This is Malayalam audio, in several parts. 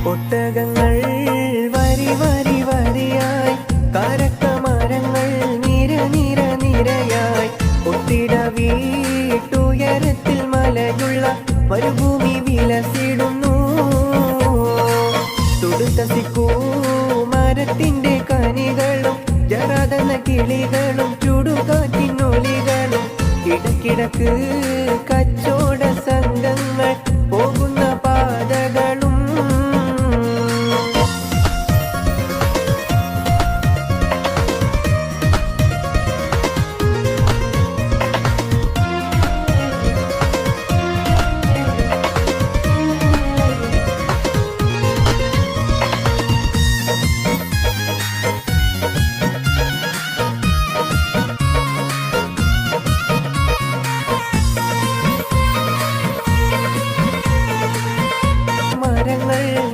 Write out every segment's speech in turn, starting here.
ഒട്ടകങ്ങൾ വരി വരി വരിയായി, കാരക്കമരങ്ങൾ നിര നിര നിരയായി, ഒത്തിട വീട്ടുയരത്തിൽ മലയുള്ള മരുഭൂമി വിലസിടുന്നു. തുടുത്ത സിക്കൂ മരത്തിന്റെ കനികളും ജറാതന കിളികളും ചുടുകാറ്റിനൊലികളും, ഇടക്കിടക്ക് കച്ചോട സംഘങ്ങൾ പോകുന്ന പാതകളും.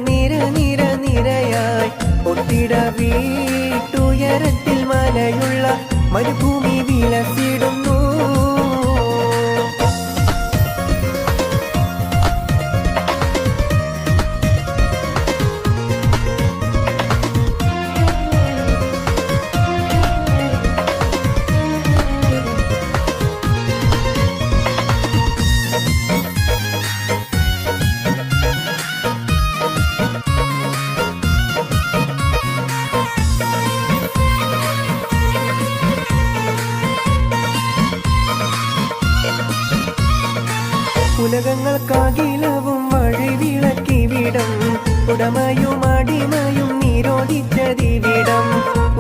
നിര നിര നിരയായി, ഒത്തിട വീട്ടുയരത്തിൽ മലയുള്ള മരുഭൂമി വിലസിടുന്നു. ഉലകങ്ങൾക്കാകിലവും വഴിവിളക്കിവിടം, ഉടമയും അടിമയും നിരോധിച്ചതിവിടം.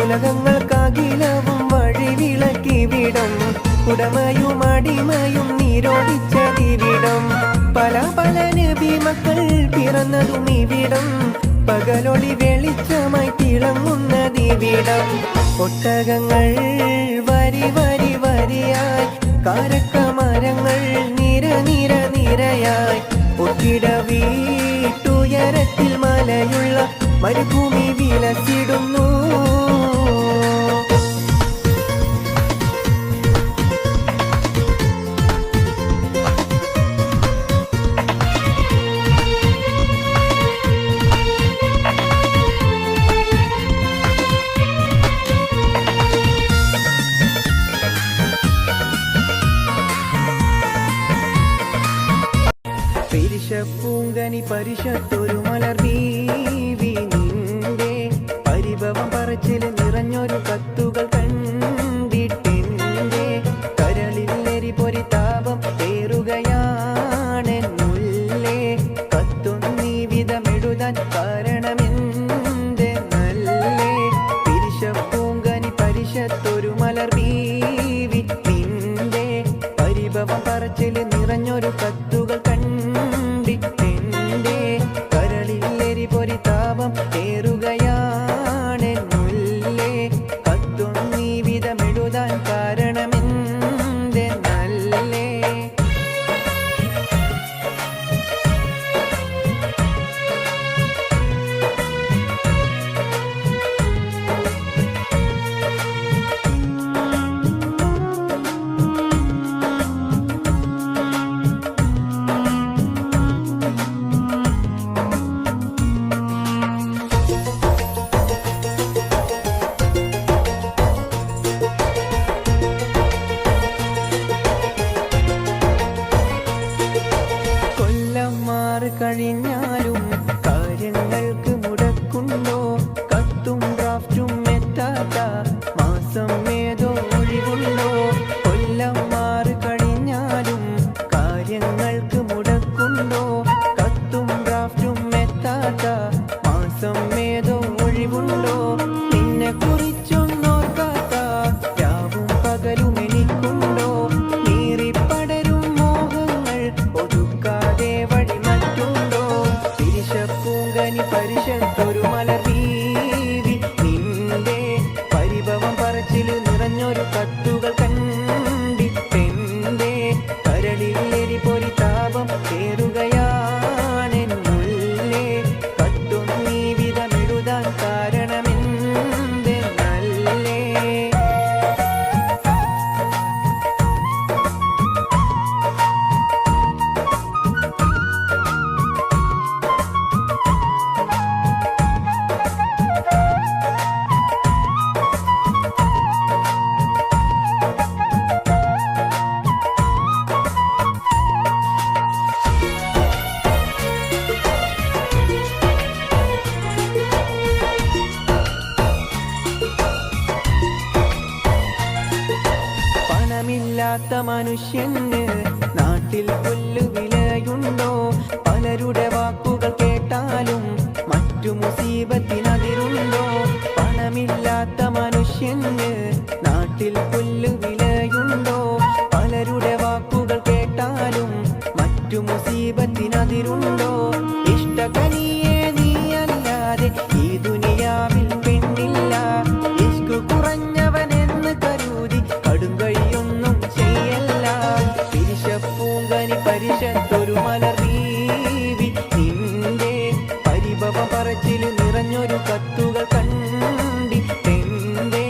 ഉലകങ്ങൾക്കാകിലവും വഴിവിളക്കിവിടം, ഉടമയും അടിമയും നിരോധിച്ചതിവിടം. പല പല നബി മക്കൾ പിറന്നതും ഇവിടം, പകലൊളി വെളിച്ചമായി തിളങ്ങുന്നതിവിടം. ഒട്ടകങ്ങൾ വരി വരി വരിയായി, കാരക്കമരങ്ങൾ നിര നിര നിരയായി, ഒത്തിട വീട്ടുയരത്തിൽ മലയുള്ള മരുഭൂമി വിലസിടുന്നു. പൂങ്കനി പരിഷത്തൊരു മലർ ബീവി, നിന്റെ പരിഭവം പറച്ചില് നിറഞ്ഞൊരു കത്തുകൾ കണ്ടിട്ടെന്റെ കരളിൽ എരിപൊരി താപം ഏറുകയാണെന്നുള്ളേ. കത്തൊന്നീ വിധമെഴുതാൻ കാരണമെന്റെ നല്ലേ. പിരിശപ്പൂങ്കനി പരിഷത്തൊരു മലർ ബീവി, നിന്റെ പരിഭവം പറച്ചില് നിറഞ്ഞൊരു കത്തുകൾ കണ്ടിട്ടെന്റെ കരളിൽ എരിപൊരി താപം ഏറുകയാണെന്നുള്ളേ. കത്തൊന്നീ വിധമെഴുതാൻ കാരണമെന്റെ നല്ലേ. കഴിഞ്ഞാലും കാര്യങ്ങൾക്ക് മുടക്കുണ്ടോ, കത്തും ഡ്രാഫ്റ്റും എത്താത്ത മാസം ഏതോ ഒഴിവുണ്ടോ. കൊല്ലം മാറി കഴിഞ്ഞാലും കാര്യങ്ങൾക്ക് മുടക്കുണ്ടോ, കത്തും ഡ്രാഫ്റ്റും എത്താത്ത മാസം ഏതോ ഒഴിവുണ്ടോ. നിന്നെ കുറിച്ചൊന്നോർക്കാത്ത രാവും പകലും എനിക്കുണ്ടോ, നീറിപ്പടരും മോഹങ്ങൾ ഒതുക്കാതെ വഴി. പരിഷത്തൊരു മലർ മനുഷ്യന് നാട്ടിൽ പുല്ലുവിലയുണ്ടോ? പലരുടെ വാക്കുകൾ കേട്ടാലും മറ്റു മുസീബത്തിനതിരുണ്ടോ? പണമില്ലാത്ത മനുഷ്യന് നാട്ടിൽ പുല്ലുവിലയുണ്ടോ? പലരുടെ വാക്കുകൾ കേട്ടാലും മറ്റു മുസീബത്തിനതിരുണ്ടോ? ഇഷ്ടകനിയെ നീയല്ലാതെ ഈ ദുനിയാവിൽ പെണ്ണില്ല. ഇഷ്ക് കുറഞ്ഞവനെന്ന് കരുതി കടുങ്കഴിയൊന്നും ചെയ്യല്ല. പിരിശപ്പൂങ്കനി പരിശത്തൊരു മലർവീവി നിന്റെ പരിഭവ പറച്ചില് നിറഞ്ഞൊരു കത്തുകൾ കണ്ടിട്ടെന്റെ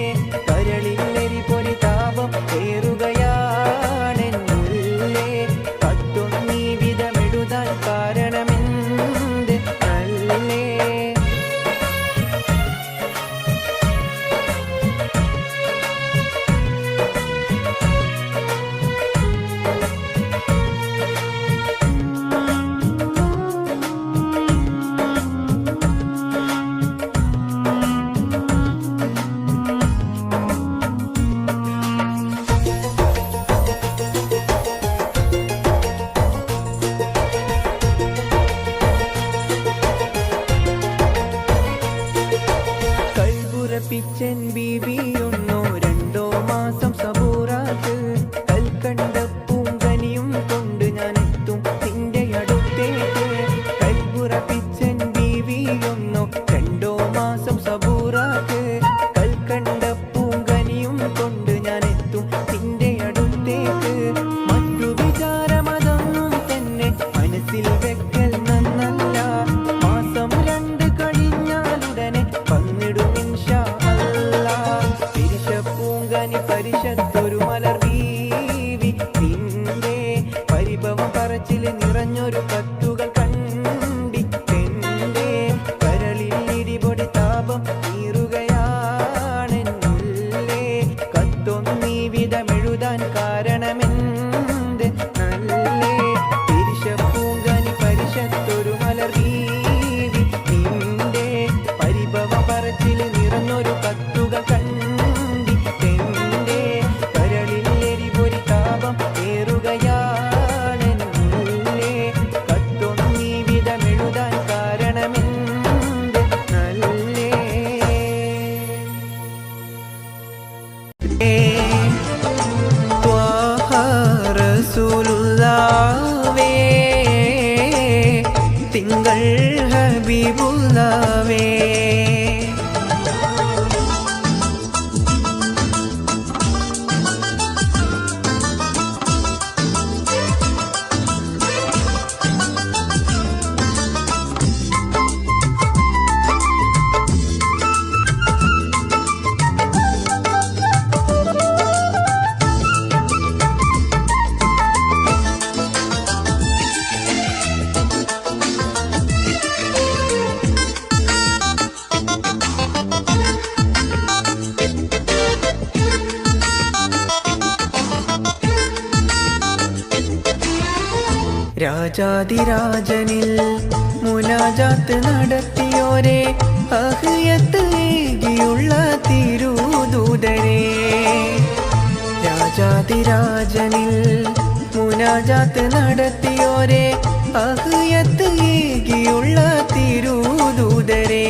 കരളിലെരി പൊരി താപം ഏറുകയാണെന്നുള്ളേ. കത്തൊന്നീ വിധമെഴുതാൻ കാരണമെന്ത് അല്ലേ? പിച്ചൻ ബീബിയൊന്നോ 2 മാസം സബൂറാക്ക്. കൽക്കണ്ട പൂങ്കനിയും കൊണ്ട് ഞാനെത്തും നിന്റെ അടുത്തേക്ക്. കൽബുറ പിച്ചൻ ബീബിയൊന്നോ 2 മാസം സബൂറാക്ക്. കൽക്കണ്ട പൂങ്കനിയും കൊണ്ട് ഞാനെത്തും നിന്റെ അടുത്തേക്ക്. മറ്റു വിചാരമതൊന്നും തന്നെ മനസ്സിൽ വെക്കൽ നന്നല്ല. മാസം 2 കഴിഞ്ഞാലുടനെ വന്നിടും ഇൻഷാ പരിശത്തൊരു മലർവീവി നിന്റെ പരിഭവം പറച്ചില് നിറഞ്ഞൊരു കത്തുകൾ കണ്ടിട്ടെന്റെ കരളിൽ ഇടിപൊടി താപം നീറുകയാണെന്നുള്ളേ. കത്തൊന്നീ വിധമെഴുതാൻ കാരണമെന്ത് നല്ലേ? പിരിശപ്പൂങ്കനി പരിശത്തൊരു മലർവീവി നിന്റെ പരിഭവം പറച്ചില് നിറഞ്ഞൊരു കത്തുകൾ തിങ്കൾ ഹബീബുല്ലാവേ. രാജാതിരാജനിൽ മുനാജാത്ത് നടത്തിയോരെ അഹ്യത്ത് ഏകിയുള്ള തിരുദൂതരെ. രാജാതിരാജനിൽ മുനാജാത്ത് നടത്തിയോരെ അഹ്യത്ത് ഏകിയുള്ള തിരുദൂതരെ.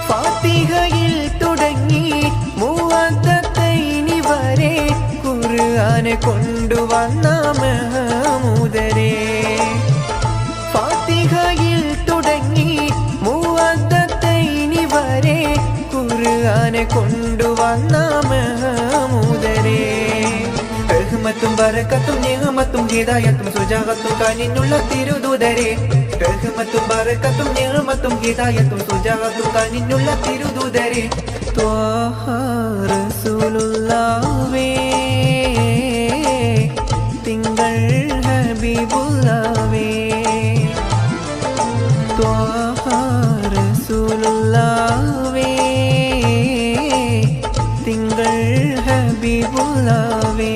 ഫാത്തിഹയിൽ തുടങ്ങി മുവദ്ദത്തൈനി വരെ ഖുർആനെ കൊണ്ടുവന്ന മഹമൂദരെ. ഫാത്തിഹയിൽ തുടങ്ങി മുവദ്ദത്തൈനി വരെ ഖുർആനെ കൊണ്ടുവന്ന മഹമൂദരെ. റഹ്മത്തും ബറക്കത്തും നിഅമത്തും ഹിദായത്തും സുജാഅത്തും കാനിനുള്ള തിരുദൂതരെ. റഹ്മത്തും ബറക്കത്തും നിഅമത്തും ഹിദായത്തും സുജാഅത്തും കാനിനുള്ള തിരുദൂതരെ. ത്വാഹ റസൂലുള്ളാഹേ തിങ്കൾ ഹബീബുല്ലാവേ. ത്വാഹ റസൂലുള്ളാഹേ തിങ്കൾ ഹബീബുല്ലാവേ.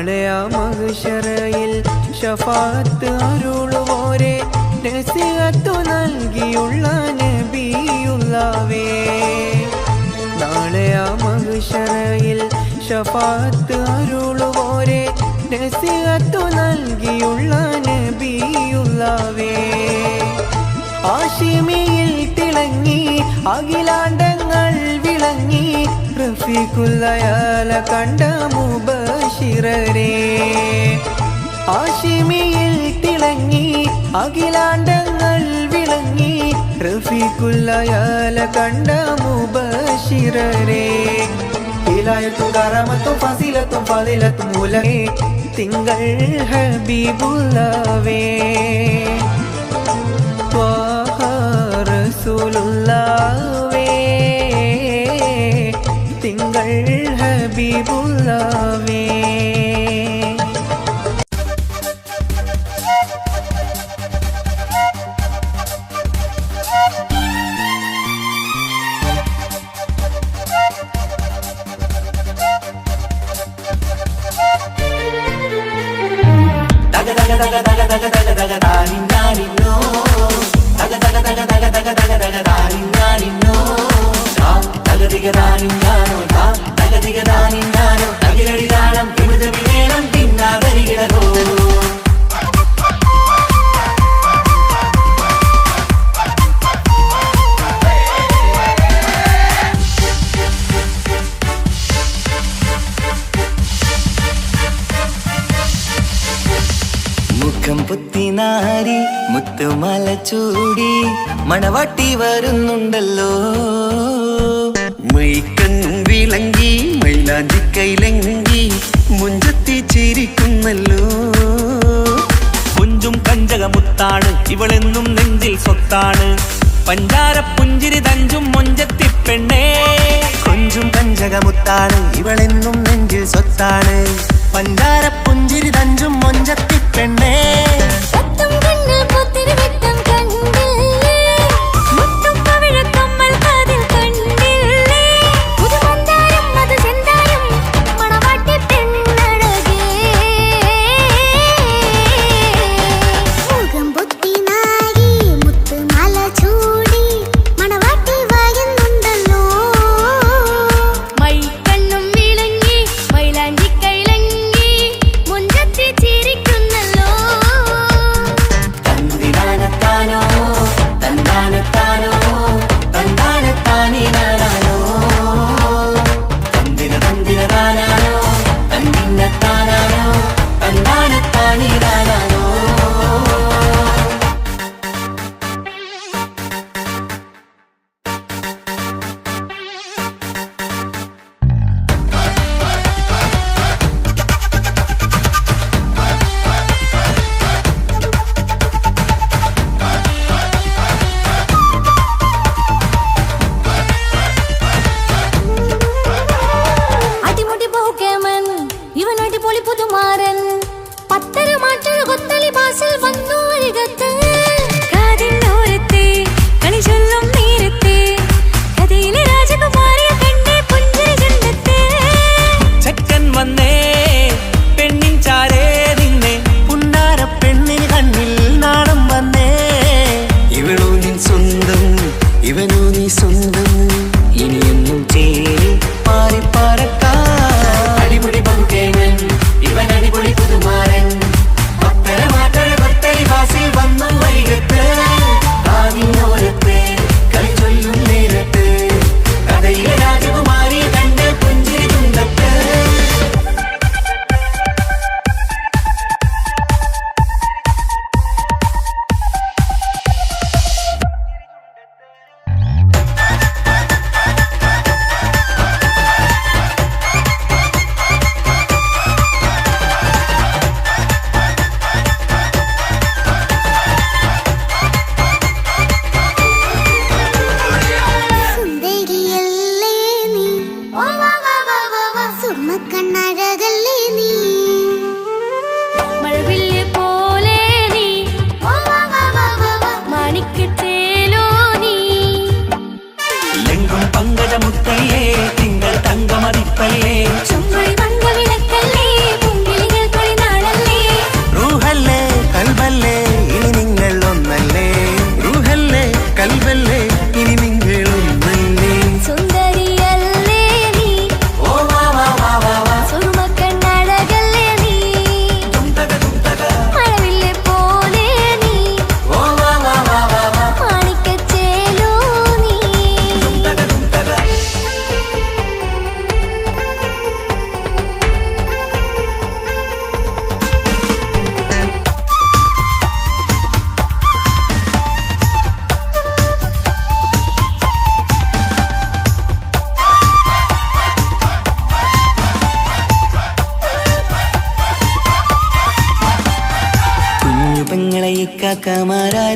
നാളെ ആ മഹ്ശറയിൽ ശഫാഅത്ത് അരുളുവോരെ നസിഹത്തു നൽകിയുള്ള നബിയുള്ളാവേ. നാളെ ആ മഹ്ശറയിൽ ശഫാഅത്ത് അരുളുവോരെ നസിഹത്തു നൽകിയുള്ള നബിയുള്ളാവേ. ആശിമിയിൽ തിളങ്ങി അഖിലാണ്ടങ്ങൾ വിളങ്ങി റഫീഖുല്ലയാല കണ്ട മുബശിറരേ. ആശിമിയിൽ തിളങ്ങി അഖിലാണ്ടങ്ങൾ വിളങ്ങി റഫീഖുല്ലയാല കണ്ട മുബശിറരേ. ഹിലായത്തും കറാമത്തും ഫസിലത്തും ഫളിലത്തും ഉലകേ തിങ്കൾ ഹബീബുള്ളാവേ. ത്വാഹ റസൂലുള്ളാവേ തിങ്കൾ ഹബീബുള്ളാവേ. മുഖം പുത്തിനാരി മുത്തുമല ചൂടി മണവാട്ടി വരുന്നുണ്ടല്ലോ. മൈക്കണ്ണും വിളങ്ങി മൈലാഞ്ചി കൈലങ്കി മുഞ്ചത്തി ചിരിക്കുന്നല്ലോ. കുഞ്ചും കഞ്ചകമുത്താണ് ഇവളെന്നും നെഞ്ചിൽ സ്വത്താണ്. പഞ്ചാര പുഞ്ചിരി തഞ്ചും മൊഞ്ചത്തി പെണ്ണേ. കൊഞ്ചും കഞ്ചകമുത്താണ് ഇവളെന്നും നെഞ്ചിൽ സ്വത്താണ്. പഞ്ചാര പുഞ്ചിരി തഞ്ചും മൊഞ്ചത്തി പെണ്ണേ. ചിരിക്കുന്നല്ലോ.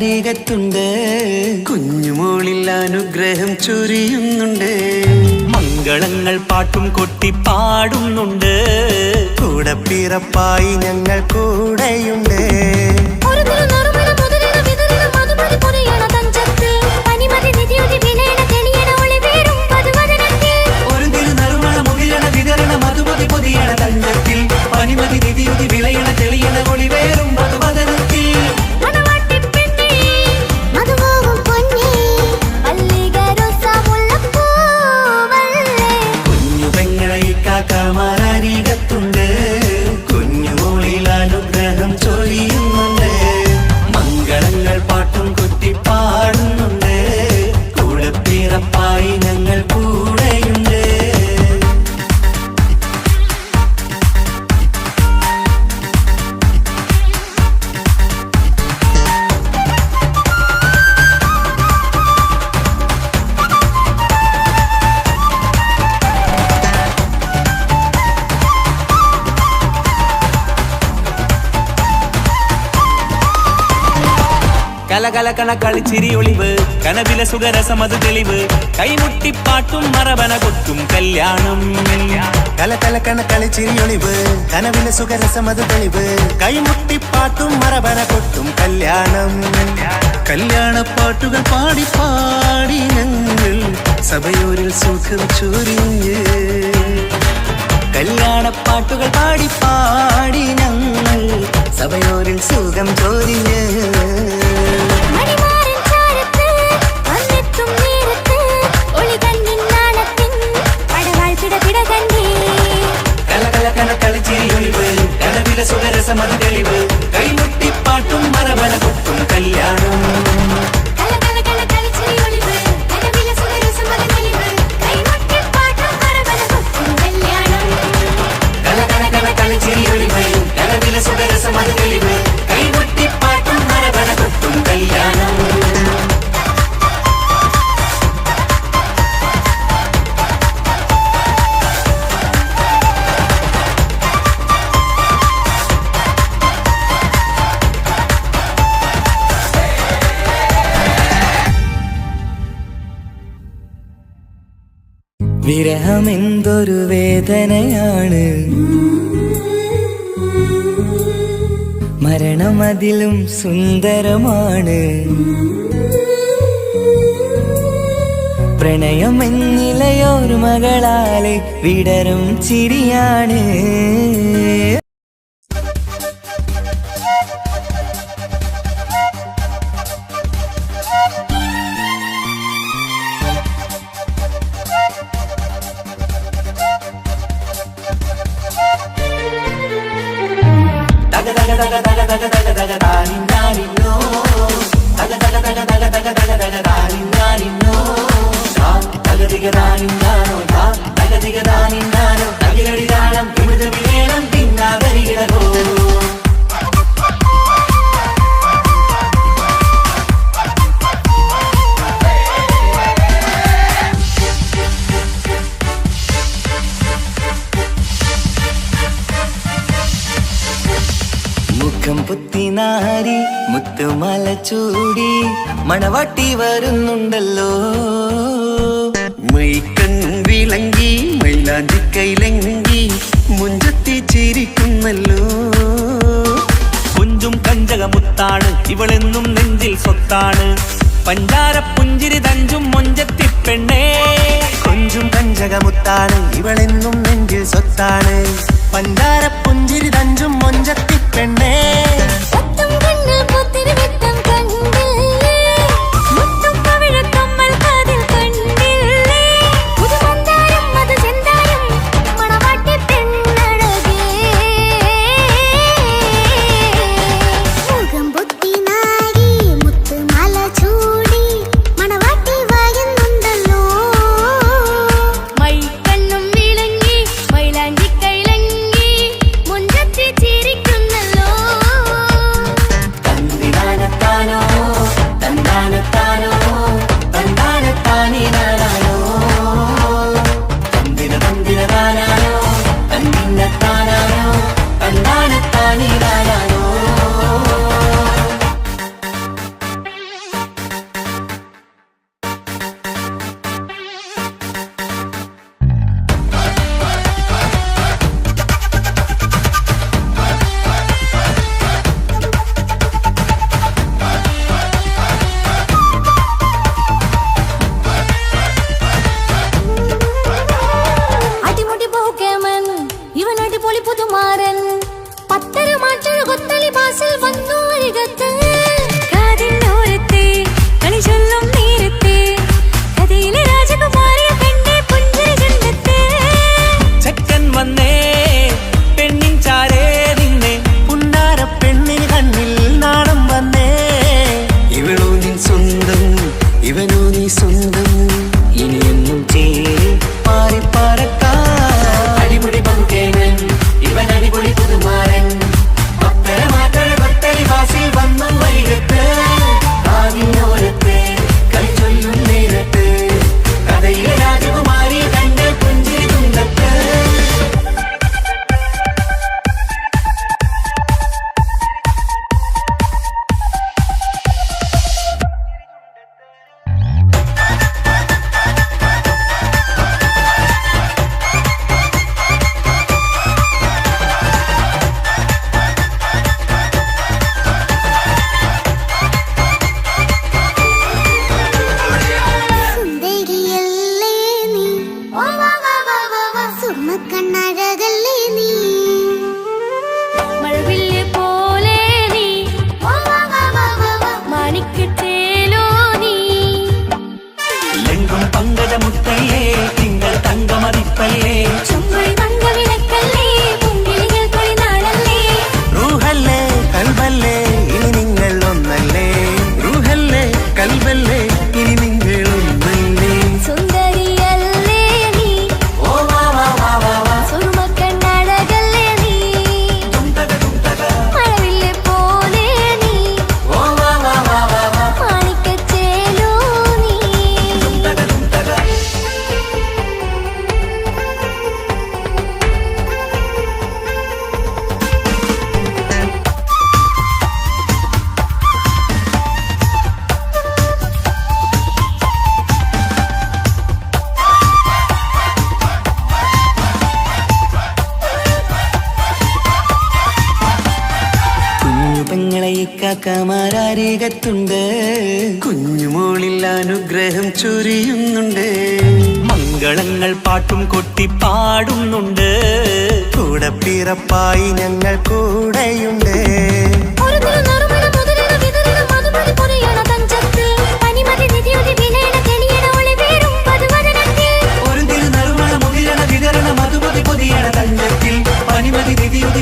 മാലാരികത്തുണ്ട് കുഞ്ഞുമോളിൽ അനുഗ്രഹം ചൊരിയുന്നുണ്ട് മംഗളങ്ങൾ പാട്ടും കൊട്ടി പാടുന്നുണ്ട് കൂടപ്പിറപ്പായി ഞങ്ങൾ കൂടെയുണ്ട് ഒരു തിരുനറുമണ മുതിരണ വിതരണ മധുമതി പൊതിയണ തഞ്ചത്തിൽ പനിമതി നിധിയുതി വിളയണ തെളിയണ ഒളിവേറും മധുവദനത്തിൽ കുഞ്ഞു പെങ്ങളെ കാക്കമാരാരികത്തുണ്ട് കുഞ്ഞുമോളിൽ അനുഗ്രഹം ചൊരിയുന്നുണ്ട് മംഗളങ്ങൾ പാട്ടും കുത്തി പാടുന്നുണ്ട് കൂടപ്പിറപ്പായി ഞങ്ങൾ കൂടെയുണ്ട് കലകലകണ കളിച്ചിരി ഒളിവ് കനവില സുഖരസമത് തെളിവ് കൈമുട്ടിപ്പാട്ടും മറവന കൊട്ടും കല്യാണം കലകലകണ കളിച്ചിരിയൊളിവ് കനവിലെ സുഖരസമത് തെളിവ് കൈമുട്ടിപ്പാട്ടും മറവന കൊട്ടും കല്യാണം കല്യാണപ്പാട്ടുകൾ പാടി പാടി ഞങ്ങൾ സഭയോരിൽ സുഖം ചൊരിഞ്ഞ് കല്യാണപ്പാട്ടുകൾ പാടി പാടി ഞങ്ങൾ സഭയോരിൽ സുഖം ചൊരിഞ്ഞ് കളിച്ചിരിയൊളിവ് കനവില സുഖരസമത് തെളിവ് കൈമുട്ടിപ്പാട്ടും മറവന കൊട്ടും കല്യാണം കളിച്ചിരിയൊളിവ് കനവില സുഖരസമത് തെളിവ് കൈമുട്ടിപ്പാട്ടും മറവന കൊട്ടും കല്യാണം വിരഹമെന്തൊരു വേദനയാണ് മരണം അതിലും സുന്ദരമാണ് പ്രണയം എന്നിലയോർമകളാലെ വിടരും ചിരിയാണ് മുഖം പുത്തിനാരി മുത്തുമല ചൂടി മണവാട്ടി വരുന്നുണ്ടല്ലോ മൈക്കണ്ണും വിളങ്ങി മൈലാഞ്ചി കൈലങ്ങി മുഞ്ചത്തി ചിരിക്കുന്നല്ലോ കുഞ്ചും കഞ്ചകമുത്താണ് ഇവളെന്നും നെഞ്ചിൽ സ്വത്താണ് പഞ്ചാര പുഞ്ചിരി തഞ്ചും മൊഞ്ചത്തി പെണ്ണേ കൊഞ്ചും കഞ്ചകമുത്താണ് ഇവളെന്നും നെഞ്ചിൽ സ്വത്താണ് പഞ്ചാര പുഞ്ചിരി തഞ്ചും മൊഞ്ചത്തി പെണ്ണേ ഇക്കാക്കമാരരികത്തുണ്ട്. കുഞ്ഞുമോളിൽ അനുഗ്രഹം ചൊരിയുന്നുണ്ട്. മംഗളങ്ങൾ പാട്ടും കൊട്ടി പാടുന്നുണ്ട്. കൂടെ പിറപ്പായി ഞങ്ങൾ കൂടെയുണ്ട്. ഒരു തിരുനറുമണ മുതിരണ വിതരണ മധുമതി പൊതിയണ തഞ്ചത്തിൽ പനിമതി നിധിയുതി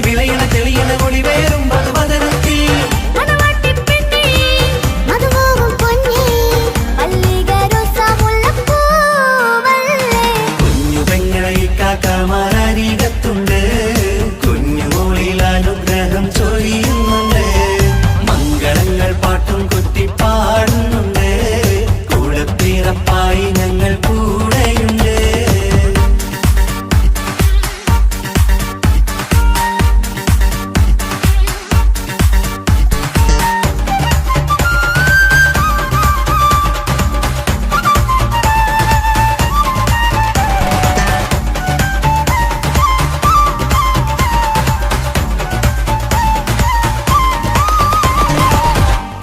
വിളയണ തെളിയണ ഒളിവേറും മധുവദനത്തിൽ. കുഞ്ഞുപെങ്ങളെ ഇക്കാക്കമാരരികത്തുണ്ട്. കുഞ്ഞുമോളിൽ അനുഗ്രഹം ചൊരിയുന്നുണ്ട്. മംഗളങ്ങൾ പാട്ടും കൊട്ടി പാടുന്നുണ്ട്. കൂടെ പിറപ്പായി ഞങ്ങൾ കൂടെയുണ്ട്.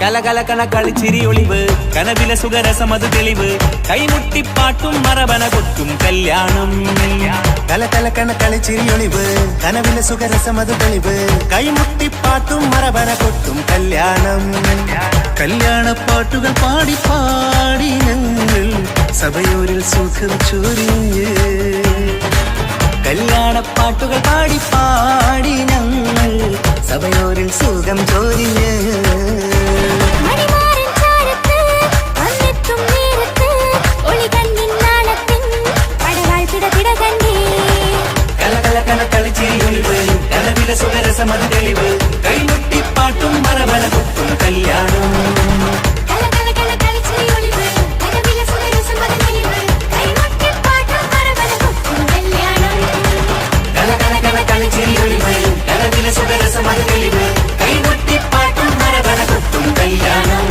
കലകലക്കണ കളിച്ചിരി ഒളിവ് കനവില സുഖരസമത് തെളിവ് കൈമുട്ടിപ്പാട്ടും മറവന കൊട്ടും കല്യാണം. കലകലക്കണ കളിച്ചിരിയൊളിവ് കനവിലെ സുഖരസമത് തെളിവ് കൈമുട്ടിപ്പാട്ടും മറവന കൊട്ടും കല്യാണം. കല്യാണപ്പാട്ടുകൾ പാടി പാടി ഞങ്ങൾ സഭയോരിൽ സുഖം ചൊരിഞ്ഞ്. കല്യാണപ്പാട്ടുകൾ പാടി പാടി ഞങ്ങൾ സഭയോരിൽ സുഖം ചൊരിഞ്ഞ്. കലകലക്കണ കളിച്ചിരി ഒളിവ് കനവില സുഖരസമത് തെളിവ് കൈമുട്ടിപ്പാട്ടും മറവന കൊട്ടും കല്യാണം. കലകലക്കണ കളിച്ചിരി ഒളിവ് കനവില സുഖരസമത് തെളിവ് കൈമുട്ടിപ്പാട്ടും മറവന കൊട്ടും കല്യാണം.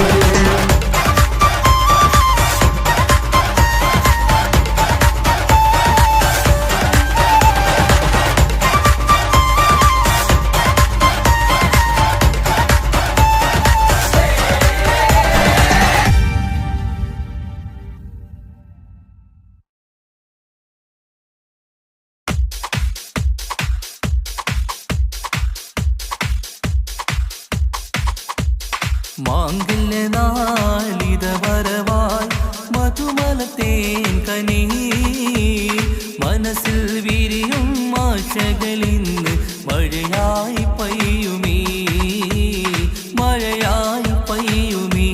മാംഗല്യനാളിത വരവായി മധുമലത്തേൻ കനി മനസ്സിൽ വിരിയും ആശകളിന്ന് മഴയായി പയ്യുമീ മഴയായി പയ്യുമീ.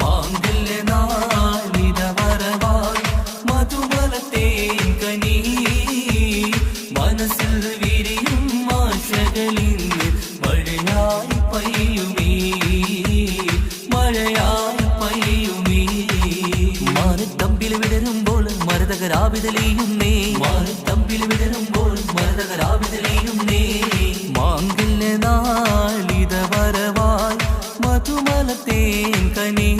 മാംഗല്യനാളിത വരവായി മധുമലത്തേൻ കനി മനസ്സിൽ വിരിയും ആശകളിന്ന് മഴയായി പയ്യുമീ മഴയായി പയ്യുമീ. മാറിത്തമ്പിൽ വിടരുമ്പോൾ മരതകരാവിതലെയുന്നേ മാറിത്തമ്പിൽ വിടരുമ്പോൾ മരതകരാവിതലെയുന്നേ. മാംഗല്യനാളിത വരവായി മധുമലത്തേൻ കനി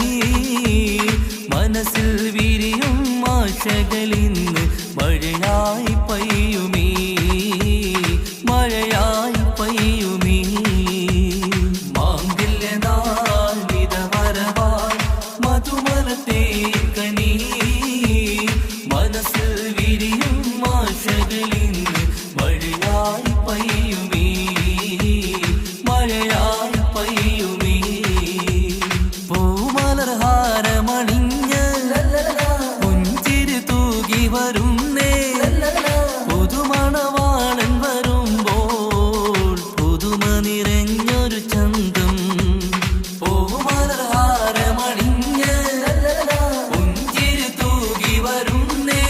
മനസ്സിൽ വിരിയും ആശകളിന്ന് മഴയായി പയ്യുമീ മഴയായി പയ്യുമീ. മാംഗല്യനാളിത വരവായി മധുമലത്തേൻ കനി മനസ്സിൽ വിരിയും ആശകളിന്ന് മഴയായി പയ്യുമീ മഴയായി പയ്യുമീ. പൂമലർഹാരമണിഞ്ഞ് പുഞ്ചിരി തൂകി വരുന്നേ പുതുമണവാളൻ വരുമ്പോൾ പുതുമ നിറഞ്ഞൊരു ചന്തം. പൂമലർഹാരമണിഞ്ഞ് പുഞ്ചിരി തൂകി വരുന്നേ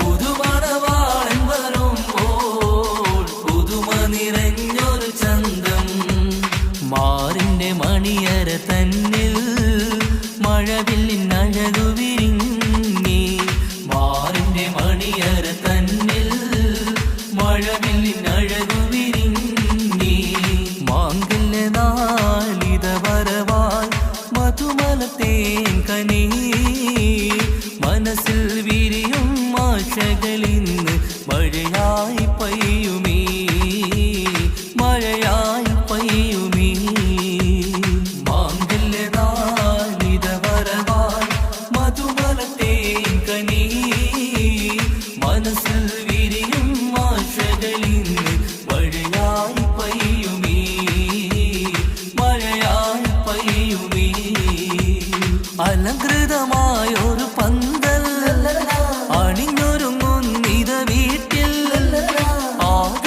പുതുമണവാളൻ വരുമ്പോൾ പുതുമ നിറഞ്ഞൊരു ചന്തം. മാറിന്റെ മണിയര തന്നിൽ മഴവില്ലിനഴകു വിരിഞ്ഞി മാറിന്റെ മണിയര തന്നിൽ മഴവില്ലിനഴകു വിരിഞ്ഞി. മാംഗല്യനാളിത വരവായി മധുമലത്തേൻ കനി മനസ്സിൽ വിരിയും ആശകളിന്ന് മഴയായി പയ്യുമീ മഴയായി പയ്യുമീ. മനസ്സിൽ വിരിയും ആശകളിന്ന് മഴയായി പെയ്യുമീ മഴയായി പെയ്യുമീ അലങ്കൃതമായൊരു പന്തൽ അണിഞ്ഞൊരുങ്ങുന്നിത വീട്ടിൽ ആകെയുമാഘോഷത്താൽ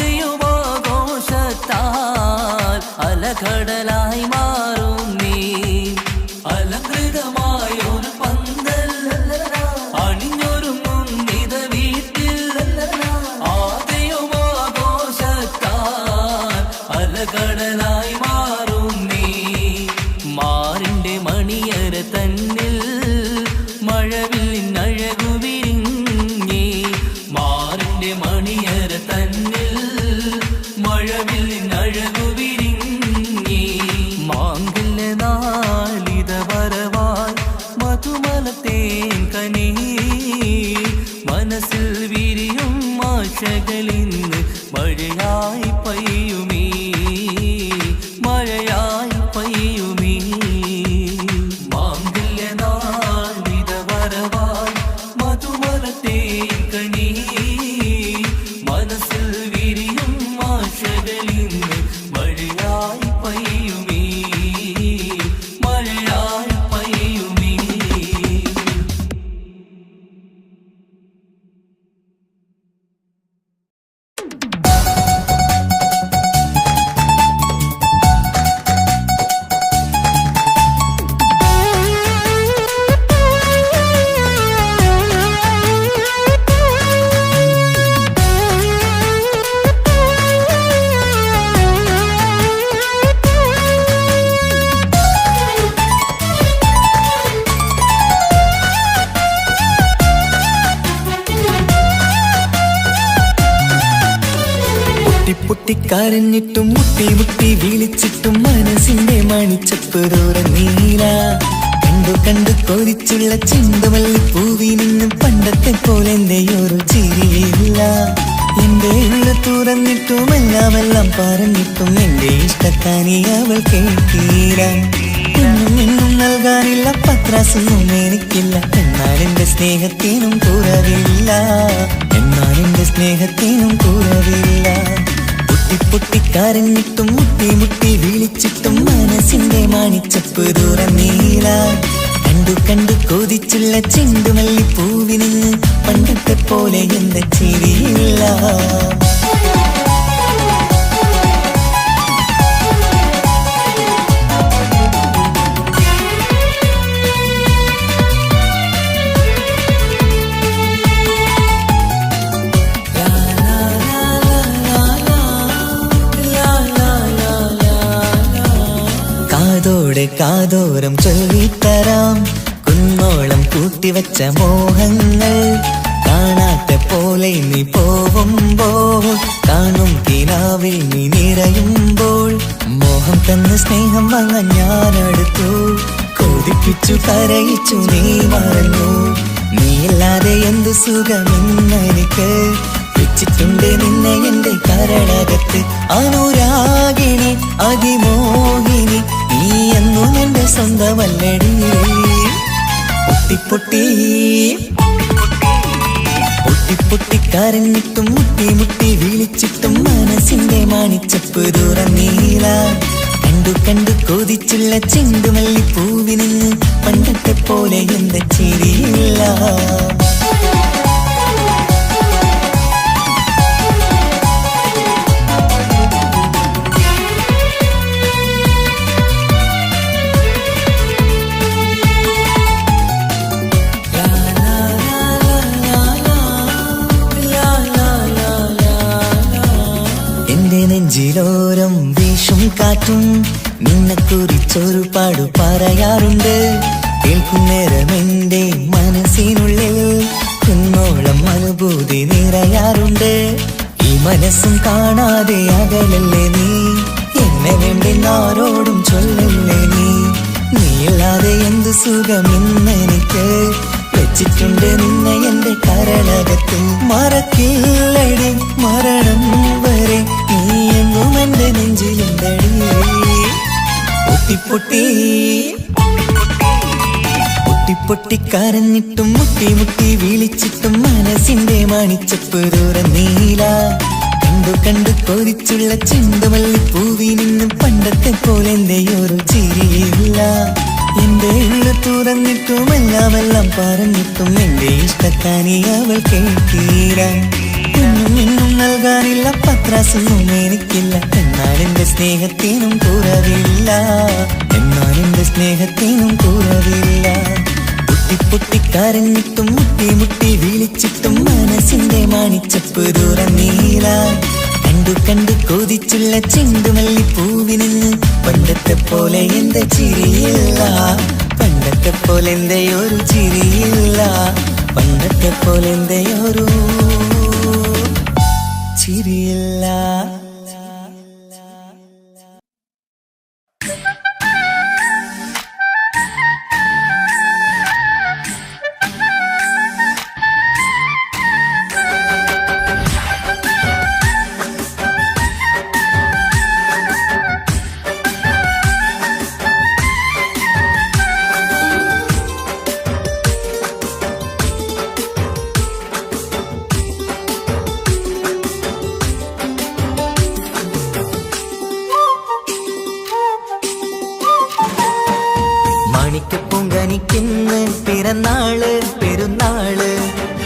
അലകടലായി മാറും നീ അലങ്കൃതമായൊരു പന്തൽ അണിഞ്ഞൊരുങ്ങുന്നിത വീട്ടിൽ ആകെയുമാഘോഷത്താൽ അലകടലായി മാറും നീ മാറിന്റെ മണിയര തന്നിൽ മഴവില്ലഴകു വിരിഞ്ഞേ മാറിന്റെ മണിയര തന്നിൽ മഴവില്ലഴകു വിരിഞ്ഞേ മാങ്കില്ല നാളിത വരവായി മധുമലത്തേൻ കനീ മനസ്സിൽ വിരിയും ആശകളിന്ന് മഴയായി പെയ്യുമീ മഴയായി പെയ്യുമീ മാങ്കില്ല നാളിത വരവായി മധുമലത്തേൻ കനീ മനസ്സിൽ വിരിയും ആശകളിന്ന് മഴയായി പെയ്യുമീ മഴയായി പെയ്യുമീ പൊട്ടിക്കരഞ്ഞിട്ടും മുട്ടി മുട്ടി വിളിച്ചിട്ടും മനസ്സിന്റെ മണിച്ചപ്പ് തുറന്നീല കണ്ടു കണ്ടു കൊതിച്ചുള്ള ചെണ്ടുമല്ലി പൂവി നിന്നും പണ്ടത്തെ പോലെ എന്റെ ഒരു ചിരിയില്ല എന്റെ ഉള്ള തുറന്നിട്ടും എല്ലാം പറഞ്ഞിട്ടും എന്റെ ഇഷ്ടക്കാനി അവൾ കേട്ടീല എന്നും നൽകാനില്ല പത്രാസൊന്നും എനിക്കില്ല എന്നാൽ എന്റെ സ്നേഹത്തിനും കുറവില്ല എന്നാൽ എന്റെ സ്നേഹത്തിനും കുറവില്ല പൊട്ടിക്കരഞ്ഞിട്ടും മുട്ടി മുട്ടി വിളിച്ചിട്ടും മനസ്സിന്റെ മണിച്ചപ്പ് തുറന്നീല കണ്ടു കണ്ടു കൊതിച്ചുള്ള ചെണ്ടുമല്ലി പൂവിന് പണ്ടത്തെ പോലെ എന്റെ ചിരിയില്ല കാതോരം ചൊല്ലിത്തരാം കുന്നോളം കൂട്ടിവച്ച മോഹങ്ങൾ കാണാത്ത പോലെ നീ പോവുമ്പോൾ കാണും കിനാവിൽ നീ നിറയുമ്പോൾ മോഹം തന്ന സ്നേഹം വാങ്ങാൻ ഞാനടുത്തു കൊതിപ്പിച്ചു കരയിച്ചു നീ മറന്നു നീയില്ലാതെ എന്ത് സുഖമെന്നെനിക്ക് വെച്ചിട്ടുണ്ട് നിന്നെ എന്റെ കരളകത്ത് അനുരാഗിണി അതിമോഹിനി നീ എന്നും എന്റെ സ്വന്തമല്ലടി പൊട്ടിക്കരഞ്ഞിട്ടും മുട്ടി മുട്ടി വിളിച്ചിട്ടും മനസ്സിന്റെ മണിച്ചപ്പ് തുറന്നീല കണ്ടു കണ്ടു കൊതിച്ചുള്ള ചെണ്ടുമല്ലി പൂവിന് പണ്ടത്തെ പോലെ എന്റെ ചിരിയില്ല നെഞ്ചിലോരം വീശും കാറ്റും നിന്നെ കുറിച്ചൊരു പാടു പറയാറുണ്ട് കേൾക്കുന്നേരം എന്റെ മനസ്സിനുള്ളിൽ കുന്നോളം അനുഭൂതി നിറയാറുണ്ട് ഈ മനസ്സും കാണാതെ അകലല്ലേ നീ എന്നെ വേണ്ടി ആരോടും ചൊല്ലല്ലേ നീയില്ലാതെ എന്ത് സുഖമെന്നെനിക്ക് വെച്ചിട്ടുണ്ട് നിന്നെ എന്റെ കരളകത്ത് മറക്കില്ലടി മരണം വരെ നീ എന്നും എന്റെ പൊട്ടി പൊട്ടിക്കരഞ്ഞിട്ടും മുട്ടി മുട്ടി വിളിച്ചിട്ടും മനസ്സിന്റെ മാണിച്ചപ്പ് തുറന്നീല. കണ്ടു കണ്ടു കൊതിച്ചുള്ള ചെണ്ടുമല്ലിപ്പൂവി നിന്നും പണ്ടത്തെ പോലെ എന്റെയൊരു ചിരിയില്ല. എന്റെ ഉള്ളു തുറന്നിട്ടും എല്ലാം പറഞ്ഞിട്ടും എന്റെ ഇഷ്ടക്കാനി അവൾ കേട്ടീര. ഒന്നും നൽകാനില്ല, പത്രാസൊന്നും എനിക്കില്ല. എന്നാൽ എന്റെ സ്നേഹത്തിനും കുറവില്ല, എന്നാൽ എന്റെ സ്നേഹത്തിനും കുറവില്ല. പൊട്ടിക്കരഞ്ഞിട്ടും മുട്ടി മുട്ടി വിളിച്ചിട്ടും മനസ്സിന്റെ മാണിച്ചപ്പ് തുറന്നീല. കണ്ടു കണ്ടു കൊതിച്ചുള്ള ചെണ്ടുമല്ലിപ്പൂവിന് പണ്ടത്തെ പോലെ എന്റെ ചിരിയില്ല. പണ്ടത്തെ പോലെ എന്റെ ഒരു ചിരിയില്ല. പണ്ടത്തെ പോലെ എന്റെ ഒരു ചിരിയില്ല. മാണിക്കപ്പൂങ്കനിക്കിന്ന് പിറന്നാള് പെരുന്നാള്,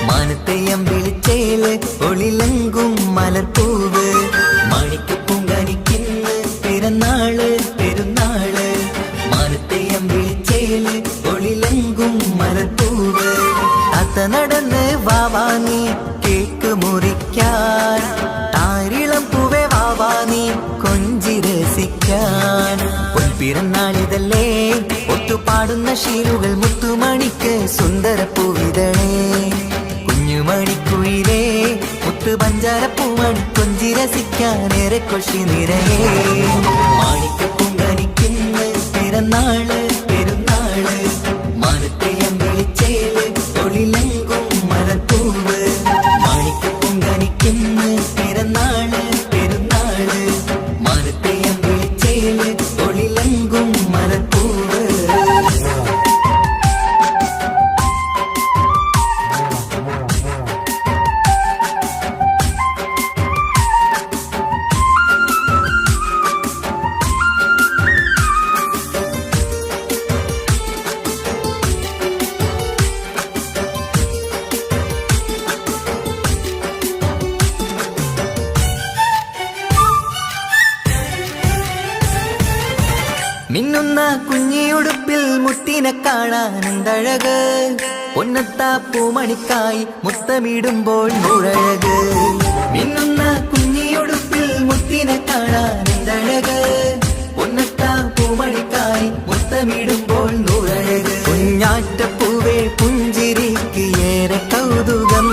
മാനത്തെയം വിളിച്ചേല് ഒളിലങ്കും മലർപ്പൂവ്. മാണിക്കപ്പൂങ്കനിക്കിന്ന് പിറന്നാള് പെരുന്നാള്, മാനത്തെയം വിളിച്ചേല് ഒളിലങ്കും മലർപ്പൂവ്. അത്ത നടന്ന് വാവാനി കേക്ക് മുറിക്കാൻ, താരിളം പൂവേ വാവാനി കൊഞ്ചി രസിക്കാൻ. പിറന്നാളിതല്ലേ ഒത്തുപാടുന്ന ശീലുകൾ മുത്തുമണിക്ക് സുന്ദരപ്പൂവിതളേ. കുഞ്ഞുമണിക്കുയിലേ മുത്തു പഞ്ചാരപ്പൂമണി കൊഞ്ചി രസിക്കാനേറെ കൊഷി നിറയേ. മാണിക്കപ്പൂങ്കനിക്കിന്ന് പിറന്നാള് പെരുന്നാള്, മാനത്തെയം വിളിച്ചേല് ഒളിലങ്കും മലർപ്പൂവ്. മാണിക്കപ്പൂങ്കനിക്കിന്ന് പിറന്നാള് പെരുന്നാള്, മാനത്തെയം വിളിച്ചേല് ഒളിലങ്കും മലർപ്പൂവ്. മിന്നുന്ന കുഞ്ഞിയുടുപ്പിൽ മുത്തിനെ കാണാൻ എന്തഴക്, പൊന്നത്താ പൂമണിക്കായി മുത്തമിടുമ്പോൾ നൂഴഴക്. മിന്നുന്ന കുഞ്ഞിയുടുപ്പിൽ മുത്തിനെ കാണാൻ എന്തഴക്, പൊന്നത്താ പൂമണിക്കായി മുത്തമിടുമ്പോൾ നൂഴഴക്. കുഞ്ഞാറ്റപ്പൂവേ പുഞ്ചിരിക്ക് ഏറെ കൗതുകം,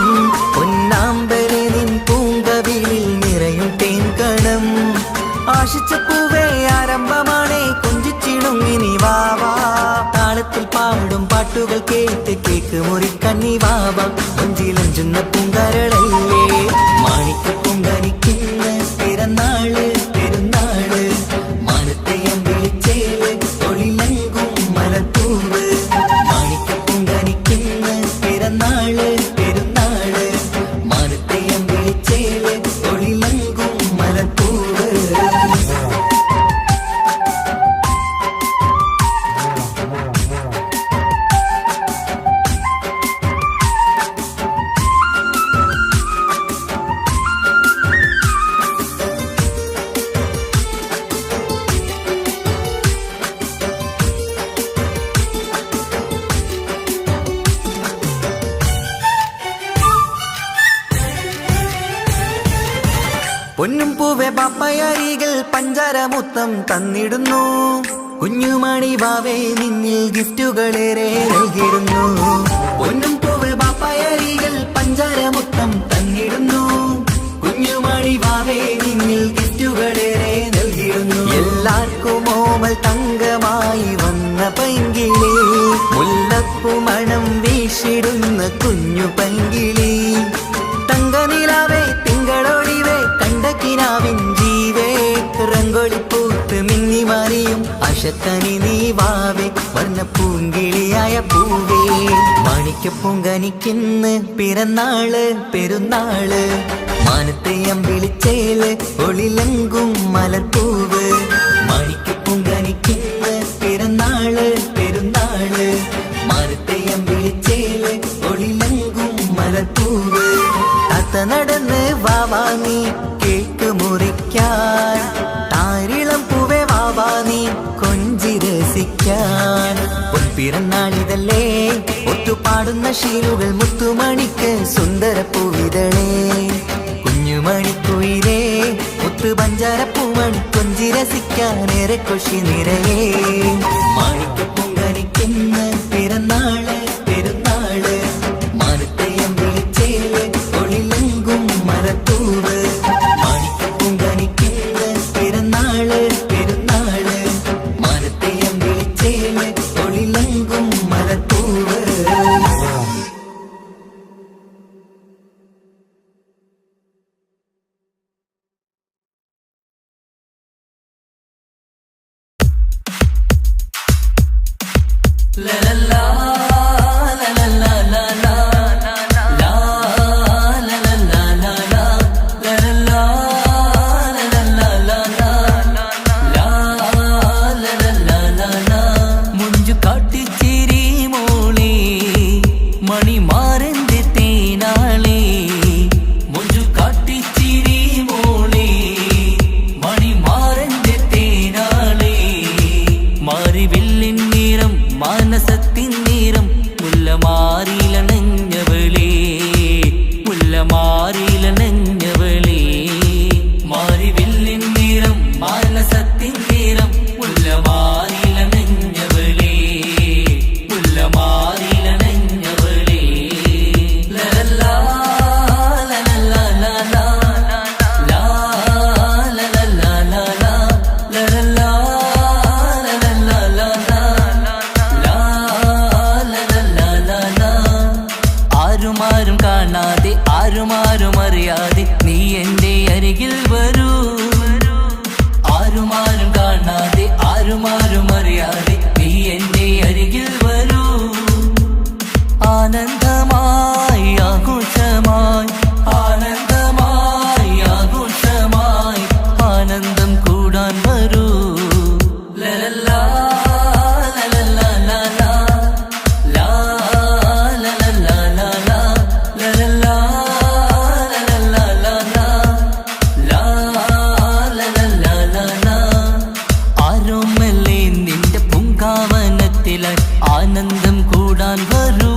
പൊന്നാമ്പരെ നിൻ പൂങ്കവിളിൽ നിറയും തേൻകണം. ആശിച്ച പൂവേ ആരംഭമാണേ കൊഞ്ചിച്ചിടുങ്ങിനി വാവാ, താളത്തിൽ പാടും പാട്ടുകൾ കേട്ട് കേക്ക് മുറിക്കണ്ണി വാവാ. കൊഞ്ചിലഞ്ചുന്ന പൂങ്കരളല്ലേ മാണിക്കപ്പൂങ്കനിക്കിന്ന് പിറന്നാള് പെരുന്നാള്, മാനത്തെയം വിളിച്ചേല് ഒളിലങ്കും മലർപ്പൂവ്. മാണിക്കപ്പൂങ്കനിക്കിന്ന് പിറന്നാള് പെരുന്നാള്, മാനത്തെയം വിളിച്ചേല് ഒളിലങ്കും മലർപ്പൂവ്. പൊന്നും പൂവെ പാപ്പയരികൾ പഞ്ചാരമുത്തം തന്നിടുന്നു, കുഞ്ഞുമണി വാവേ നിന്നിൽ ഗിഫ്റ്റുകളേറെ നൽകിടുന്നു. പൊന്നും പൂവെ പാപ്പയരികൾ പഞ്ചാരമുത്തം തന്നിടുന്നു, കുഞ്ഞുമണി വാവേ നിന്നിൽ ഗിഫ്റ്റുകളേറെ നൽകിടുന്നു. എല്ലാവർക്കും ഓമൽ തങ്കമായി വന്ന പൈങ്കിളി, മുല്ലപ്പൂ മണം വീശിടുന്ന കുഞ്ഞു പൈങ്കിളി. തങ്കനിലാവേ തിങ്കളൊളിവേ കണ്ടക്കിനാവിൻ ജീവേ, റംഗോളിപ്പൂത്ത് മിന്നി മാറിയും അശത്തനി നീ വാവേ. വർണ്ണ വന്ന പൂങ്കിളിയായ പൂവേ മാണിക്യപ്പൂങ്കനിക്കിന്ന് പിറന്നാള് പെരുന്നാള് മാനത്തെ അമ്പിളിച്ചേല് ഒളിലങ്കും മലർപ്പൂവ് മാണിക്യപ്പൂങ്കനിക്കിന്ന് പിറന്നാള് പെരുന്നാള് മാനത്തെ അമ്പിളിച്ചേല് ഒളിലങ്കും മലർപ്പൂവ് താത്ത നടന്ന് വാവാ നീ കേക്ക് മുറിക്കാൻ താരിളം പൂവേ വാവാ നീ കൊഞ്ചി രസിക്കാൻ പൊൻപിറന്നാളിതല്ലേ ഒത്തുപാടുന്ന ശീലുകൾ മുത്തുമണിക്ക് സുന്ദര പൂവിതളേ കുഞ്ഞുമണിക്കുയിലേ മുത്തു പഞ്ചാരപ്പൂമണി കൊഞ്ചി രസിക്കാനേറെ കൊഷി നിറയേ മാണിക്യപ്പൂങ്കനിക്കിന്ന് പിറന്നാള് പെരുന്നാള് മാനത്തെയം വിളിച്ചേല് ഒളിലങ്കും മരത്തൂവ് മാണിക്യപ്പൂങ്കനിക്കിന്ന് പിറന്നാള് പെരുന്നാള് മാനത്തെയം വിളിച്ചേല് ഒളിലങ്കും മരത്തൂവ്. ആനന്ദം കൂടാൻ വരൂ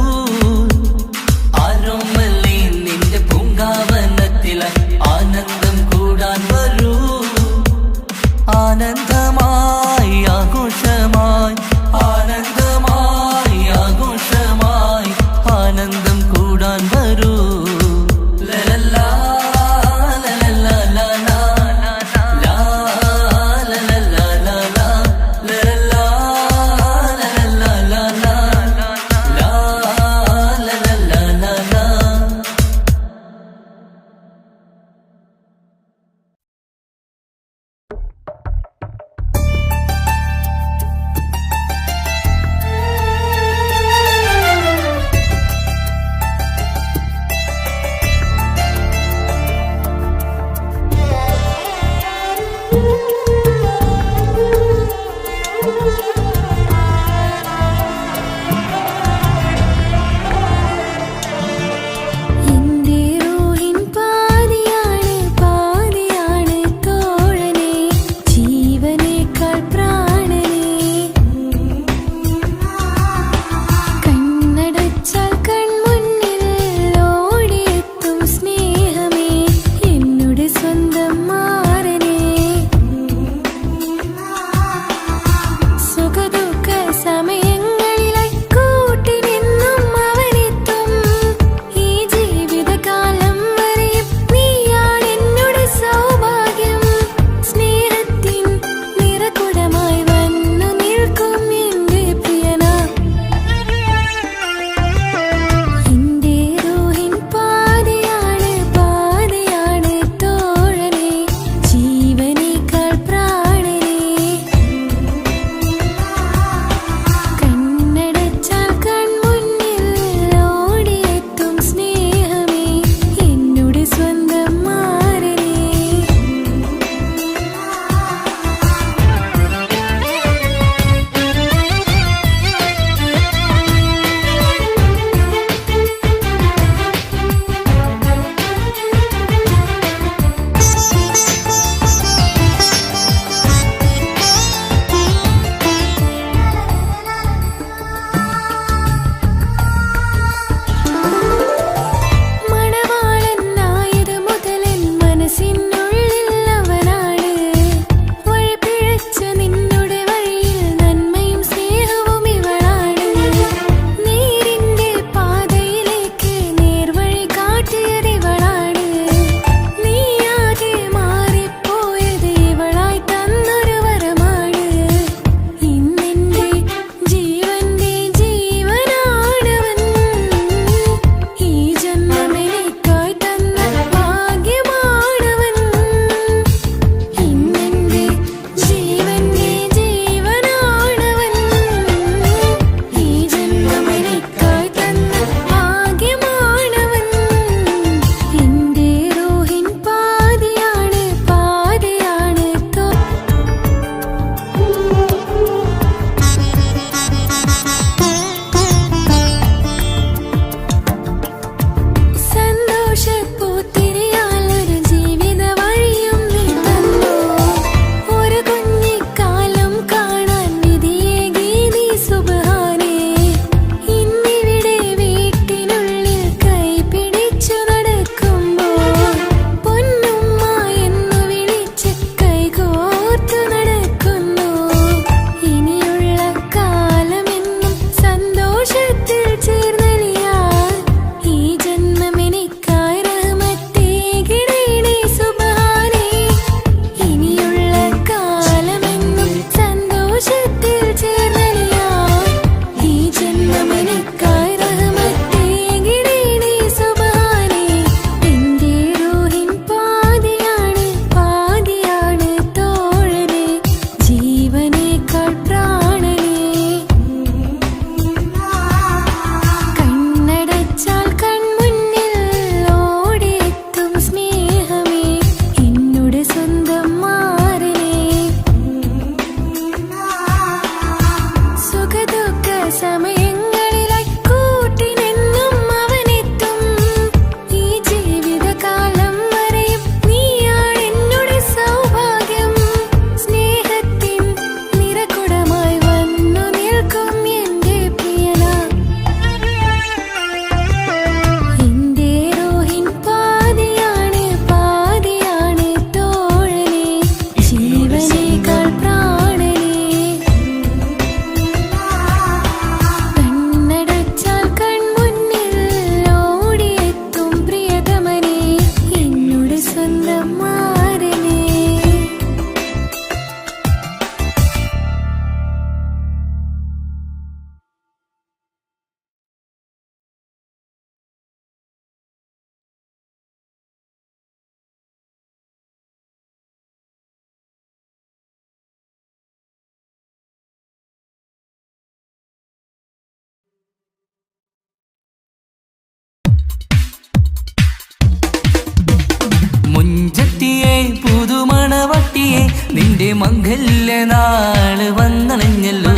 നിന്റെ മംഗല്യ നാള് വന്നണഞ്ഞല്ലോ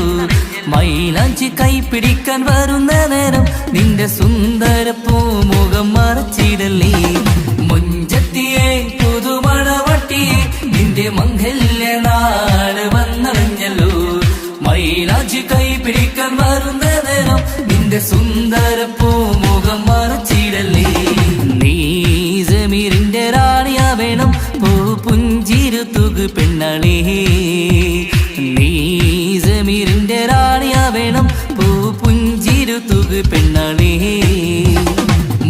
മൈലാഞ്ചി കൈ പിടിക്കാൻ വരുന്ന നേരം നിന്റെ സുന്ദര പൂമുഖം മറച്ചിടല്ലേ മുഞ്ചത്തിയെ പുതുമണവട്ടിയെ നിന്റെ മംഗല്യ നാള് വന്നണഞ്ഞല്ലോ മൈലാഞ്ചി കൈ പിടിക്കാൻ വരുന്ന നേരം നിന്റെ സുന്ദര പൂമുഖം മറച്ചിടല്ലേ നീ സമീറിന്റെ റാണിയാ വേണം പൂ പുഞ്ചിരു തുകു പെണ്ണളേ നീ സമീറിന്റെ റാണിയാ വേണം പൂ പുഞ്ചിരു തുകു പെണ്ണളേ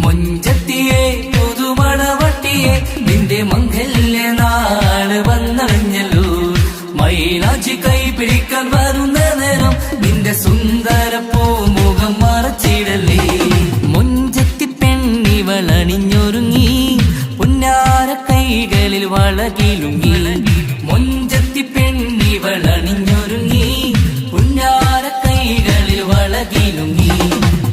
മുഞ്ചത്തിയെ പുതുമണവട്ടിയെ നിന്റെ മംഗല്യ നാള് വന്നണഞ്ഞല്ലോ മൈലാഞ്ചി കൈ പിടിക്കാൻ വരുന്ന നേരം നിന്റെ സുന്ദര പൂമുഖം മറച്ചിടല്ലേ മുഞ്ചത്തി പെണ്ണിവളണിഞ്ഞൊരുങ്ങി പുന്നാര കൈകളിൽ വളകിലുങ്ങി മുഞ്ചത്തി പെണ്ണിവളണിഞ്ഞൊരുങ്ങി പുന്നാര കൈകളിൽ വളകിലുങ്ങി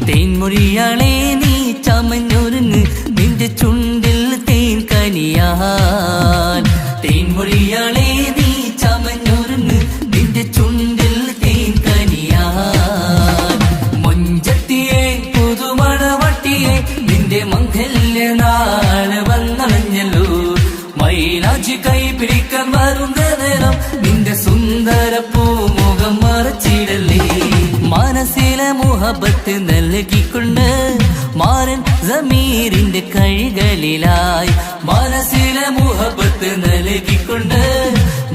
തേൻമൊഴിയാളെ നീ ചമഞ്ഞൊരുങ്ങ് നിന്റെ ചുണ്ടിൽ തേൻ കനിയാൻ തേൻമൊഴിയാളെ നീ ചമഞ്ഞൊരുങ്ങ് നിന്റെ ചുണ്ടിൽ തേൻ കനിയാൻ മുഞ്ചത്തിയെ പുതുമണവട്ടിയെ നിന്റെ മംഗല്യ നാള് വന്നണഞ്ഞല്ലോ മൈലാഞ്ചി കൈ പിടിക്കാൻ വരുന്ന നേരം നിന്റെ സുന്ദര പൂമുഖം മറച്ചിടല്ലേ മനസ്സിലെ മുഹബത്ത് നൽകിക്കൊണ്ട് മാരൻ സമീറിന്റെ കൈകളിലായി മനസ്സിലെ മുഹബത്ത് നൽകിക്കൊണ്ട്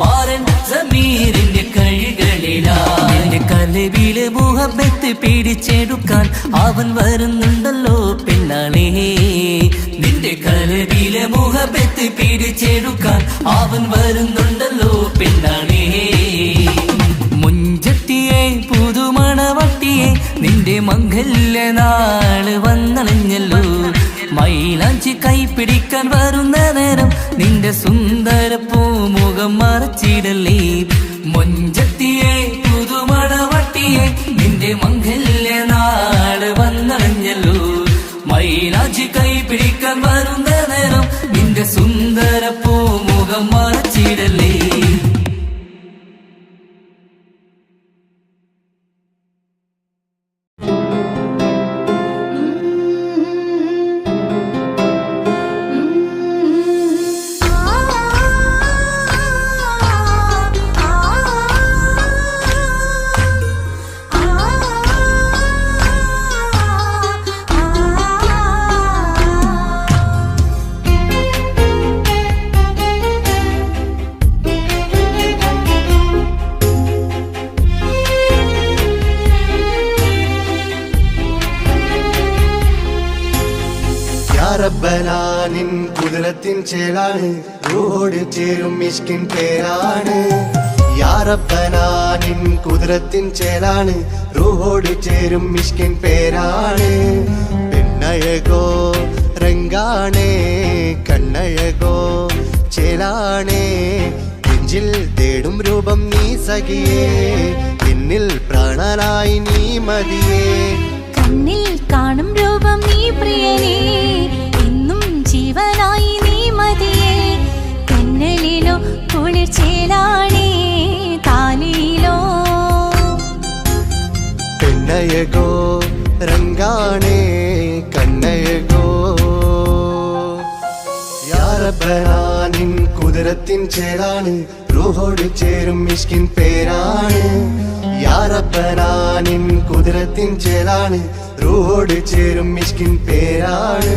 മാരൻ സമീറിന്റെ കൈകളിലായി നിന്റെ കലവിലെ മുഹബത്ത് പിടിച്ചെടുക്കാൻ അവൻ വരുന്നുണ്ടല്ലോ പെണ്ണാളേ നിന്റെ കലവിലെ മുഹബത്ത് പിടിച്ചെടുക്കാൻ അവൻ വരുന്നുണ്ടല്ലോ പെണ്ണാളേ മുഞ്ചത്തിയെ പുതുമണവട്ടിയെ നിന്റെ മംഗല്യ നാള് വന്നണഞ്ഞല്ലോ മൈലാഞ്ചി കൈ പിടിക്കാൻ വരുന്ന നേരം നിന്റെ സുന്ദര പൂമുഖം മറച്ചിടല്ലേ മുഞ്ചത്തിയെ പുതുമണവട്ടിയെ നിന്റെ മംഗല്യ നാള് വന്നണഞ്ഞല്ലോ മൈലാഞ്ചി കൈ പിടിക്കാൻ വരുന്ന നേരം നിന്റെ സുന്ദര പൂമുഖം മറച്ചിടല്ലേ റബ്ബനാനിൻ കുതിരത്തിൻ ചേലാണ് റൂഹോട് ചേരും മിഷ്കിൻ പേരാണ് യാ റബ്ബനാനിൻ കുതിരത്തിൻ ചേലാണ് റൂഹോട് ചേരും മിഷ്കിൻ പേരാണ് പെണ്ണഴകോ രംഗാണേ കണ്ണഴകോ ചേലാണേ നെഞ്ചിൽ തേടും രൂപം നീ സഖിയേ എന്നിൽ പ്രാണനായി നീ മതിയേ കണ്ണിൽ കാണും രൂപം നീ പ്രിയനേ എന്നും ജീവനായി നീ മതിയേ കന്നലിലോ കുളിർച്ചേലാണേ താലിയിലോ പെണ്ണഴകോ രംഗാണേ കണ്ണഴകോ യാ റബ്ബനാനിൻ കുതിരത്തിൻ ചേലാണ് റൂഹോട് ചേരും മിഷ്കിൻ പേരാണ് യാ റബ്ബനാനിൻ കുതിരത്തിൻ ചേലാണ് റൂഹോട് ചേരും മിഷ്കിൻ പേരാണ്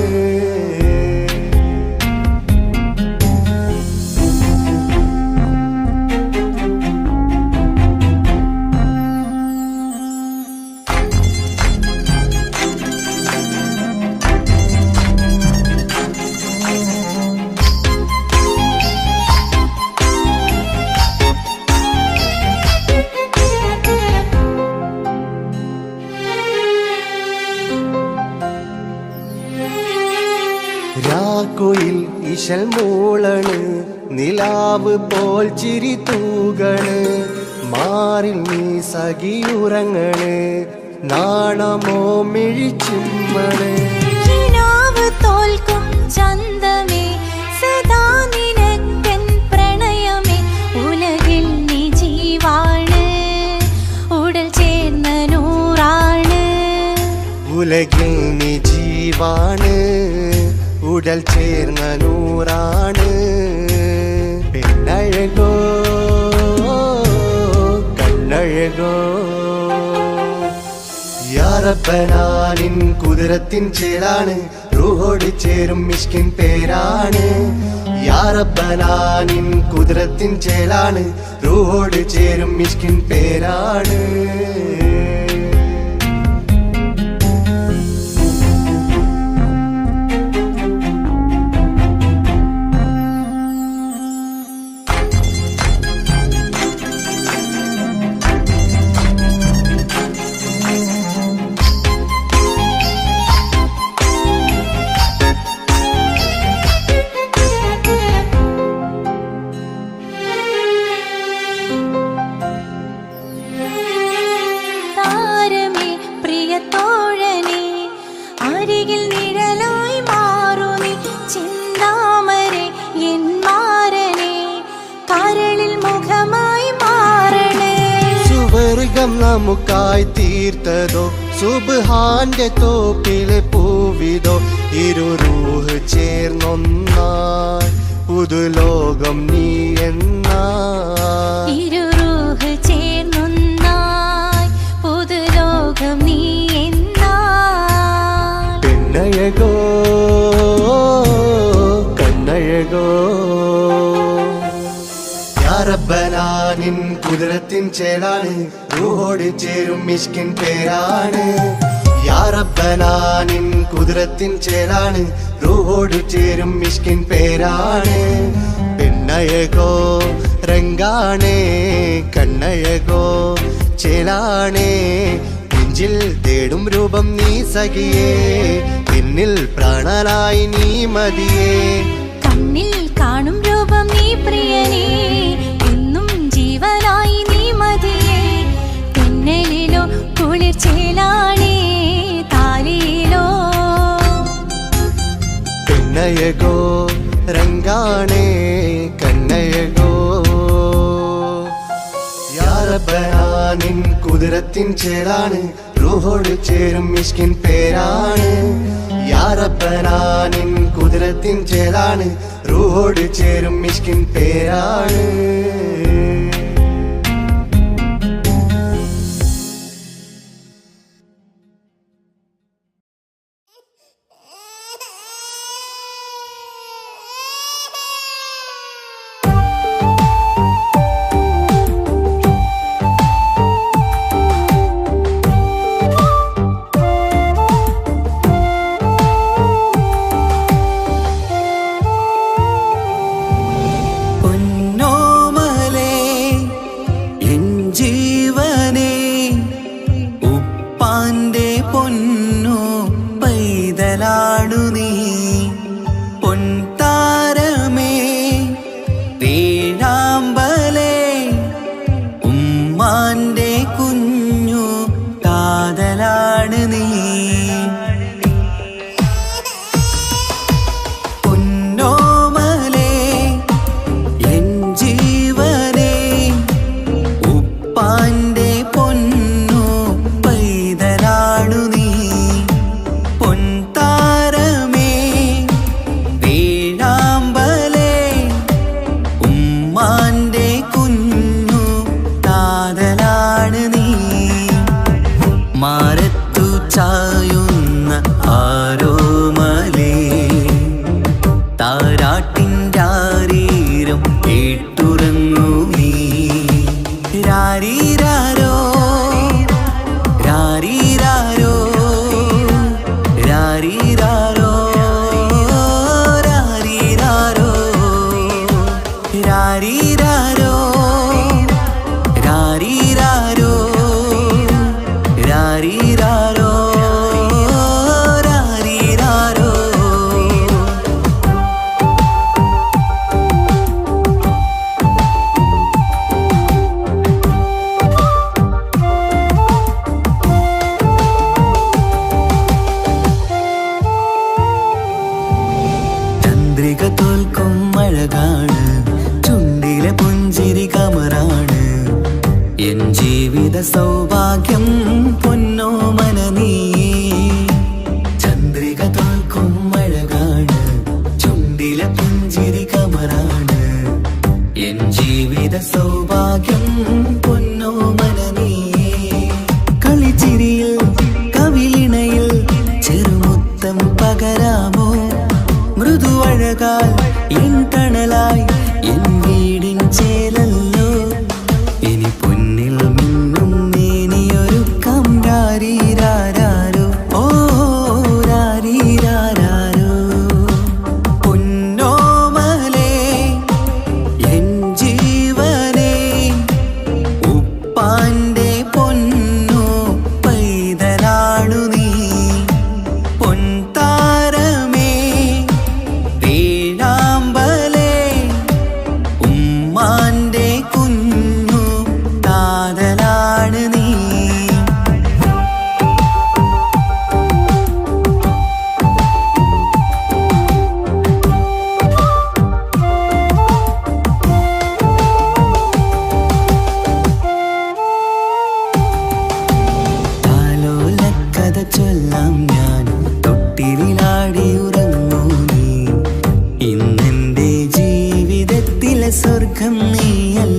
രാക്കുയിൽ ഇശൽ മൂളണ് നിലാവ് പോൽ ചിരി തൂകണ് മാറിൽ നീ സഖിയുറങ്ങണ് നാണമോ മിഴിച്ചുമ്മണ് കിനാവ് തോൽക്കും ചന്തമേ സദാ നിനക്കൻ പ്രണയമേ ഉലകിൽ ചേർന്ന നൂറാണ് പെണ്ണഴകോ കണ്ണഴകോ യാ റബ്ബനാ നിൻ കുതിരത്തിൻ ചേലാണ് റൂഹോട് ചേരും മിഷ്കിൻ പേരാണ് യാ റബ്ബനാ നിൻ കുതിരത്തിൻ ചേലാണ് റൂഹോട് ചേരും മിഷ്കിൻ പേരാണ് നമുക്കായി തീർത്തതോ സുബ്ഹാന്റെ തോപ്പിലെ പൂവിതോ ഇരുറൂഹ് ചേർന്നൊന്നായി പുതുലോകം നീ എന്നായി ഇരുറൂഹ് ചേർന്നൊന്നായി പുതുലോകം നീ എന്നായി പെണ്ണഴകോ കണ്ണഴകോ യാ റബ്ബനാ നിൻ കുതിരത്തിൻ ചേലാണ് റൂഹോട് ചേരും മിഷ്കിൻ പേരാണ് യാ റബ്ബനാ നിൻ കുതിരത്തിൻ ചേലാണ് റൂഹോട് ചേരും മിഷ്കിൻ പേരാണ് പെണ്ണഴകോ രംഗാണേ കണ്ണഴകോ ചേലാണേ നെഞ്ചിൽ തേടും രൂപം നീ സഖിയേ എന്നിൽ പ്രാണനായി നീ മതിയേ കണ്ണിൽ കാണും രൂപം നീ പ്രിയനേ എന്നും ജീവനായി നീ മതിയേ തെന്നലിലോ കുളിർ ചേലാണേ താലിയിലോ പെണ്ണഴകോ രംഗാണേ കണ്ണഴകോ യാ റബ്ബനാ നിൻ കുതിരത്തിൻ ചേലാണ് റൂഹോട് ചേരും മിഷ്കിൻ പേരാണ് യാ റബ്ബനാ നിൻ കുതിരത്തിൻ ചേലാണ് റൂഹോട് ചേരും മിഷ്കിൻ പേരാണ് സൗഭാഗ്യം പൊന്നോമന നീ ചന്ദ്രിക തോൽക്കും അഴകാണ് ചിരി കമറാണ് എൻ ജീവിത സൗഭാഗ്യം പൊന്നോ മനനീയേ കളിച്ചിരിയിൽ കവിളിണയിൽ ചെറുമുത്തം പകരാമോ മൃദുവഴകാൽ എൻ തണലായി എൻ വീടിൻ ചേലല്ലോ ഇനി പൊന്നിൽ മിന്നും നീനിയൊരു കംരാരീരാരോ ഓ രാരീരാരോ പൊന്നോമലേ എൻ ജീവനേ ഉപ്പാന്റെ പൊന്നോ പൈതലാണു നീ പൊൻതാരമേ വേഴാമ്പലേ ഉമ്മാന്റെ കുഞ്ഞു കാതലാണ് നീ താലോലക്കഥ ചൊല്ലാം ഞാൻ തൊട്ടിലാടി ഉറങ്ങൂ നീ ഇന്നെന്റെ ജീവിതത്തിലെ സ്വർഗം നീയല്ല